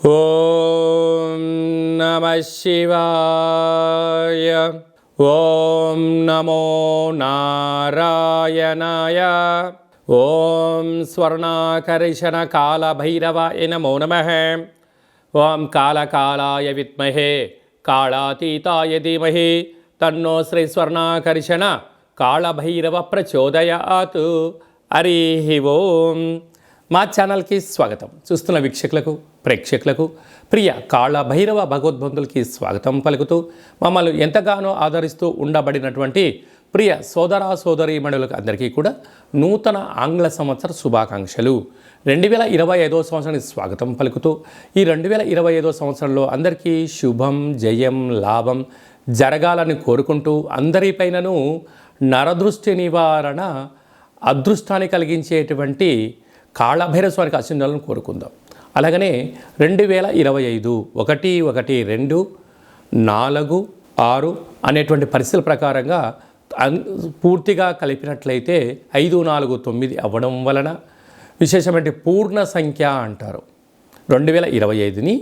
ఓం నమః శివాయ. ఓం నమో నారాయణాయ. ఓం స్వర్ణాకర్షణ కాళభైరవాయ నమో నమః. ఓం కాళకాళాయ విద్మహే కాళాతీతాయ ధీమహి తన్నో శ్రీ స్వర్ణాకర్షణ కాళభైరవ ప్రచోదయాత్. హరి ఓం. మా ఛానల్కి స్వాగతం. చూస్తున్న వీక్షకులకు, ప్రేక్షకులకు, ప్రియ కాళభైరవ భగవద్బంధులకి స్వాగతం పలుకుతూ మమ్మల్ని ఎంతగానో ఆదరిస్తూ ఉండబడినటువంటి ప్రియ సోదర సోదరీమణులకు అందరికీ కూడా నూతన ఆంగ్ల సంవత్సర శుభాకాంక్షలు. 2025వ సంవత్సరానికి స్వాగతం పలుకుతూ ఈ 2025వ సంవత్సరంలో అందరికీ శుభం, జయం, లాభం జరగాలని కోరుకుంటూ అందరిపైనను నరదృష్టి నివారణ, అదృష్టాన్ని కలిగించేటువంటి కాళభైరవ స్వామికి ఆశీర్వాదాలను కోరుకుందాం. అలాగనే 2025 1, 1, 2, 4, 6 అనేటువంటి పరిస్థితుల ప్రకారంగా పూర్తిగా కలిపినట్లయితే 5, 4, 9 అవ్వడం వలన విశేషమైన పూర్ణ సంఖ్య అంటారు. 2025ని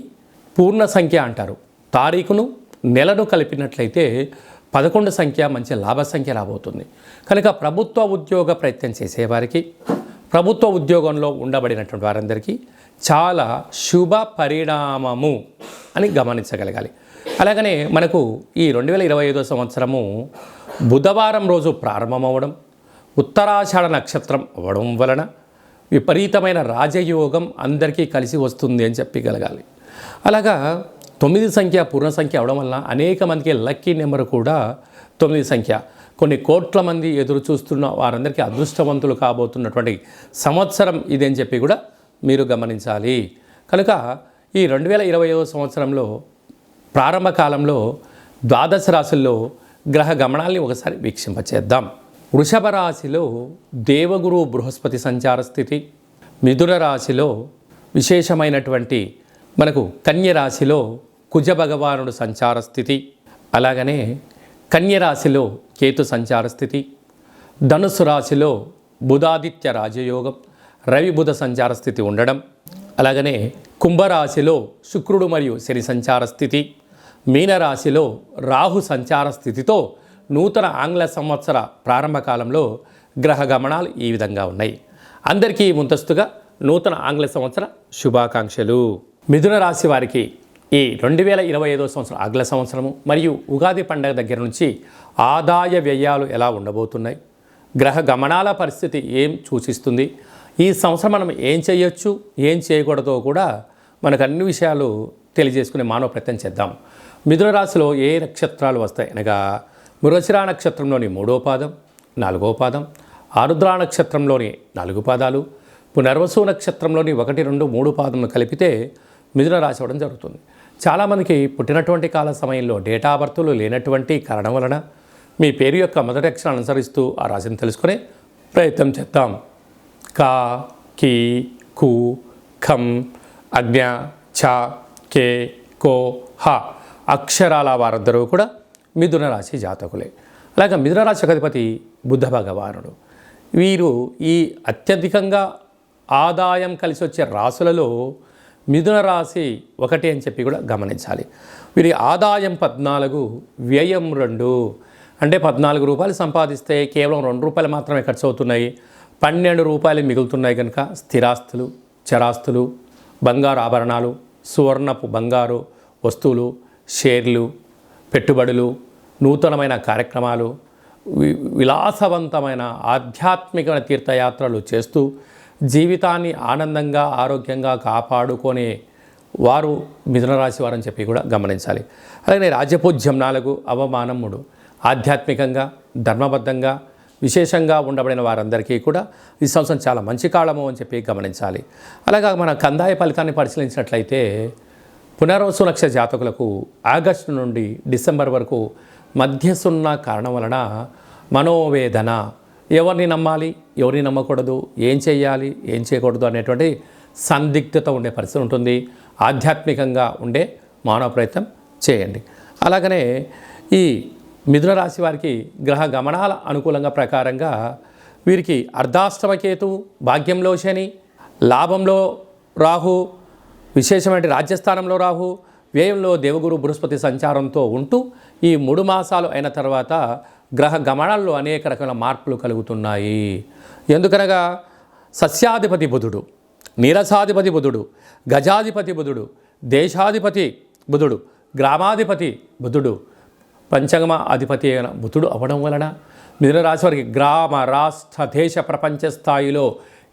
పూర్ణ సంఖ్య అంటారు. తారీఖును, నెలను కలిపినట్లయితే 11 సంఖ్య మంచి లాభ సంఖ్య రాబోతుంది. కనుక ప్రభుత్వ ఉద్యోగ ప్రయత్నం చేసేవారికి, ప్రభుత్వ ఉద్యోగంలో ఉండబడినటువంటి వారందరికీ చాలా శుభ పరిణామము అని గమనించగలగాలి. అలాగనే మనకు ఈ 2025వ సంవత్సరము బుధవారం రోజు ప్రారంభమవ్వడం, ఉత్తరాషాఢ నక్షత్రం అవ్వడం వలన విపరీతమైన రాజయోగం అందరికీ కలిసి వస్తుంది అని చెప్పగలగాలి. అలాగా 9 సంఖ్య పూర్ణ సంఖ్య అవడం వలన అనేక మందికి లక్కీ నెంబర్ కూడా 9 సంఖ్య. కొన్ని కోట్ల మంది ఎదురు చూస్తున్న వారందరికీ అదృష్టవంతులు కాబోతున్నటువంటి సంవత్సరం ఇది అని చెప్పి కూడా మీరు గమనించాలి. కనుక ఈ 2025వ సంవత్సరంలో ప్రారంభ కాలంలో ద్వాదశ రాశుల్లో గ్రహ గమనాల్ని ఒకసారి వీక్షింపచేద్దాం. వృషభ రాశిలో దేవగురు బృహస్పతి సంచార స్థితి, మిథున రాశిలో విశేషమైనటువంటి మనకు కన్య రాశిలో కుజ భగవానుడు సంచార స్థితి, అలాగనే కన్య రాశిలో కేతు సంచార స్థితి, ధనుసు రాశిలో బుధాదిత్య రాజయోగం, రవి బుధ సంచార స్థితి ఉండడం, అలాగనే కుంభరాశిలో శుక్రుడు మరియు శని సంచార స్థితి, మీనరాశిలో రాహు సంచార స్థితితో నూతన ఆంగ్ల సంవత్సర ప్రారంభ కాలంలో గ్రహ గమనాలు ఈ విధంగా ఉన్నాయి. అందరికీ ముందస్తుగా నూతన ఆంగ్ల సంవత్సర శుభాకాంక్షలు. మిథున రాశి వారికి ఈ 2025వ సంవత్సరం ఆంగ్ల సంవత్సరము మరియు ఉగాది పండుగ దగ్గర నుంచి ఆదాయ వ్యయాలు ఎలా ఉండబోతున్నాయి, గ్రహ గమనాల పరిస్థితి ఏం సూచిస్తుంది, ఈ సంవత్సరం మనం ఏం చేయొచ్చు, ఏం చేయకూడదో కూడా మనకు అన్ని విషయాలు తెలియజేసుకునే మానవ ప్రయత్నం చేద్దాం. మిథున రాశిలో ఏ నక్షత్రాలు వస్తాయి అనగా మృగశిర నక్షత్రంలోని 3వ పాదం, 4వ పాదం, ఆరుద్ర నక్షత్రంలోని 4 పాదాలు, పునర్వసు నక్షత్రంలోని 1, 2, 3 పాదములు కలిపితే మిథున రాశి అవ్వడం జరుగుతుంది. చాలామందికి పుట్టినటువంటి కాల సమయంలో డేటా బర్తులు లేనటువంటి కారణం వలన మీ పేరు యొక్క మొదటి అక్షరాన్ని అనుసరిస్తూ ఆ రాశిని తెలుసుకునే ప్రయత్నం చేద్దాం. కా, కీ, కు, ఖం, అజ్ఞ, ఛ, కే, కో, హ అక్షరాల వారందరూ కూడా మిథున రాశి జాతకులే. అలాగే మిథున రాశి అధిపతి బుధ భగవానుడు. వీరు ఈ అత్యధికంగా ఆదాయం కలిసి వచ్చే రాశులలో మిథున రాశి 1 అని చెప్పి కూడా గమనించాలి. వీరి ఆదాయం 14, వ్యయం 2. అంటే 14 రూపాయలు సంపాదిస్తే కేవలం 2 రూపాయలు మాత్రమే ఖర్చు అవుతున్నాయి, 12 రూపాయలు మిగులుతున్నాయి. కనుక స్థిరాస్తులు, చరాస్తులు, బంగారు ఆభరణాలు, సువర్ణపు బంగారు వస్తువులు, షేర్లు, పెట్టుబడులు, నూతనమైన కార్యక్రమాలు, విలాసవంతమైన ఆధ్యాత్మిక తీర్థయాత్రలు చేస్తూ జీవితాన్ని ఆనందంగా, ఆరోగ్యంగా కాపాడుకునే వారు మిథున రాశి వారని చెప్పి కూడా గమనించాలి. అలాగే రాజపూజ్యం 4, అవమానం 3. ఆధ్యాత్మికంగా, ధర్మబద్ధంగా విశేషంగా ఉండబడిన వారందరికీ కూడా ఈ సంవత్సరం చాలా మంచి కాలము అని చెప్పి గమనించాలి. అలాగా మన కందాయ ఫలితాన్ని పరిశీలించినట్లయితే పునర్వసు నక్షత్ర జాతకులకు ఆగస్టు నుండి డిసెంబర్ వరకు మధ్యసున్న కారణం వలన మనోవేదన, ఎవరిని నమ్మాలి, ఎవరిని నమ్మకూడదు, ఏం చేయాలి, ఏం చేయకూడదు అనేటువంటి సందిగ్ధత ఉండే పరిస్థితి ఉంటుంది. ఆధ్యాత్మికంగా ఉండే మానవ ప్రయత్నం చేయండి. అలాగనే ఈ మిథున రాశి వారికి గ్రహ గమనాల అనుకూలంగా ప్రకారంగా వీరికి అర్ధాష్టమ కేతు, భాగ్యంలో శని, లాభంలో రాహు, విశేషమైన రాజ్యస్థానంలో రాహు, వ్యయంలో దేవగురు బృహస్పతి సంచారంతో ఉంటూ ఈ 3 మాసాలు అయిన తర్వాత గ్రహ గమనాల్లో అనేక రకాల మార్పులు కలుగుతున్నాయి. ఎందుకనగా సస్యాధిపతి బుధుడు, నీరసాధిపతి బుధుడు, గజాధిపతి బుధుడు, దేశాధిపతి బుధుడు, గ్రామాధిపతి బుధుడు, పంచమ అధిపతి అయిన బుధుడు అవ్వడం వలన మిథున రాశి వారికి గ్రామ, రాష్ట్ర, దేశ, ప్రపంచ స్థాయిలో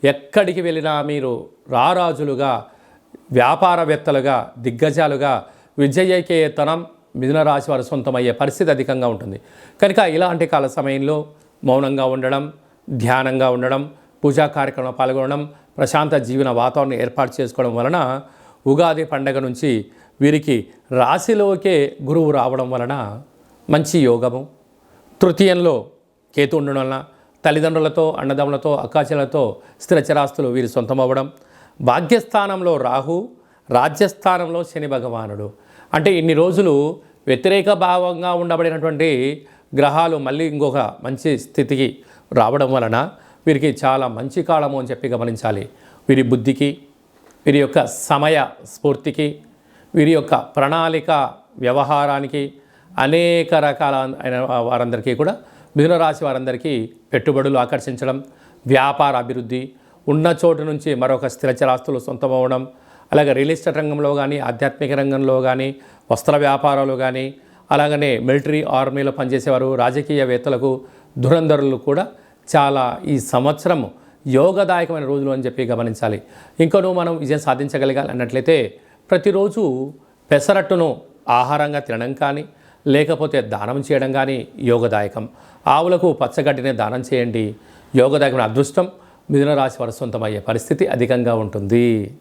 ఎక్కడికి వెళ్ళినా మీరు రారాజులుగా, వ్యాపారవేత్తలుగా, దిగ్గజాలుగా విజయకేతనం మిథున రాశి వారు సొంతమయ్యే పరిస్థితి అధికంగా ఉంటుంది. కనుక ఇలాంటి కాల సమయంలో మౌనంగా ఉండడం, ధ్యానంగా ఉండడం, పూజా కార్యక్రమంలో పాల్గొనడం, ప్రశాంత జీవన వాతావరణం ఏర్పాటు చేసుకోవడం వలన ఉగాది పండగ నుంచి వీరికి రాశిలోకే గురువు రావడం వలన మంచి యోగము, తృతీయంలో కేతు ఉండడం వలన తల్లిదండ్రులతో, అన్నదమ్ములతో, అక్కాచెలతో స్థిరచరాస్తులు వీరి సొంతమవ్వడం, భాగ్యస్థానంలో రాహు, రాజ్యస్థానంలో శని భగవానుడు. అంటే ఇన్ని రోజులు వ్యతిరేక భావంగా ఉండబడినటువంటి గ్రహాలు మళ్ళీ ఇంకొక మంచి స్థితికి రావడం వలన వీరికి చాలా మంచి కాలము అని చెప్పి గమనించాలి. వీరి బుద్ధికి, వీరి యొక్క సమయ స్ఫూర్తికి, వీరి యొక్క ప్రణాళిక వ్యవహారానికి, అనేక రకాల అయిన వారందరికీ కూడా మిథున రాశి వారందరికీ పెట్టుబడులు ఆకర్షించడం, వ్యాపార అభివృద్ధి, ఉన్న చోటు నుంచి మరొక స్థిరచరాస్తులు సొంతమవడం, అలాగే రియల్ ఎస్టేట్ రంగంలో కానీ, ఆధ్యాత్మిక రంగంలో కానీ, వస్త్ర వ్యాపారాలు కానీ, అలాగనే మిలిటరీ ఆర్మీలో పనిచేసేవారు, రాజకీయవేత్తలకు, ధురంధరులు కూడా చాలా ఈ సంవత్సరం యోగదాయకమైన రోజులు అని చెప్పి గమనించాలి. ఇంకనూ మనం విజయం సాధించగలగాలి అన్నట్లయితే ప్రతిరోజు పెసరట్టును ఆహారంగా తినడం కానీ, లేకపోతే దానం చేయడం కానీ యోగదాయకం. ఆవులకు పచ్చగడ్డిని దానం చేయండి. యోగదాయకమైన అదృష్టం మిథున రాశి వారి సొంతమయ్యే పరిస్థితి అధికంగా ఉంటుంది.